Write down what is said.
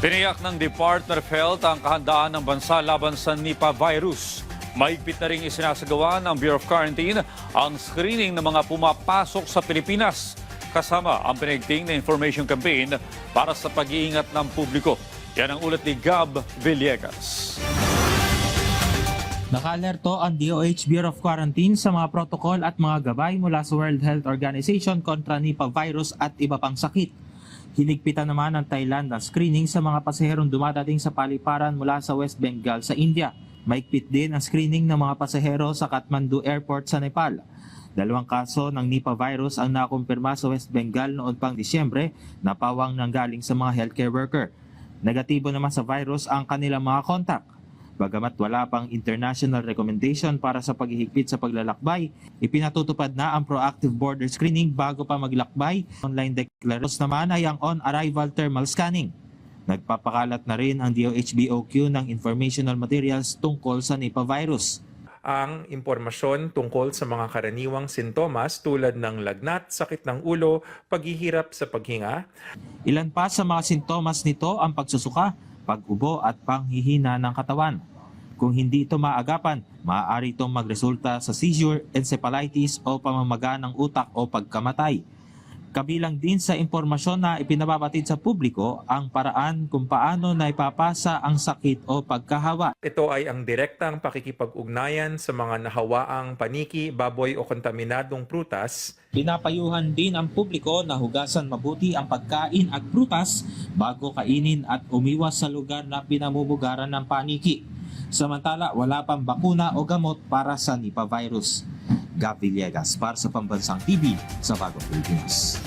Tiniyak ng Department of Health ang kahandaan ng bansa laban sa Nipah virus. Mahigpit na rin isinasagawa ng Bureau of Quarantine ang screening ng mga pumapasok sa Pilipinas, kasama ang pinigting na information campaign para sa pag-iingat ng publiko. Yan ang ulat ni Gab Villegas. Naka-alerto ang DOH Bureau of Quarantine sa mga protocol at mga gabay mula sa World Health Organization kontra Nipah virus at iba pang sakit. Hinigpitan naman ng Thailand ang screening sa mga pasaherong dumadating sa paliparan mula sa West Bengal sa India. Mahigpit din ang screening ng mga pasahero sa Kathmandu Airport sa Nepal. 2 kaso ng Nipah virus ang nakumpirma sa West Bengal noon pang Disyembre na pawang nanggaling sa mga healthcare worker. Negatibo naman sa virus ang kanilang mga kontak. Bagamat wala pang international recommendation para sa paghihigpit sa paglalakbay, ipinatutupad na ang proactive border screening bago pa maglakbay. Online declarations naman ay ang on-arrival thermal scanning. Nagpapakalat na rin ang DOH-BOQ ng informational materials tungkol sa Nipah virus. Ang impormasyon tungkol sa mga karaniwang sintomas tulad ng lagnat, sakit ng ulo, paghihirap sa paghinga. Ilan pa sa mga sintomas nito ang pagsusuka, pag-ubo at panghihina ng katawan. Kung hindi ito maagapan, maaari itong magresulta sa seizure, encephalitis o pamamaga ng utak o pagkamatay. Kabilang din sa impormasyon na ipinababatid sa publiko ang paraan kung paano na ipapasa ang sakit o pagkahawa. Ito ay ang direktang pakikipag-ugnayan sa mga nahawaang paniki, baboy o kontaminadong prutas. Pinapayuhan din ang publiko na hugasan mabuti ang pagkain at prutas bago kainin at umiwas sa lugar na pinamumugaran ng paniki. Samantala, wala pang bakuna o gamot para sa Nipah virus. Gab Villegas para sa Pambansang TV sa Bagong Pilipinas.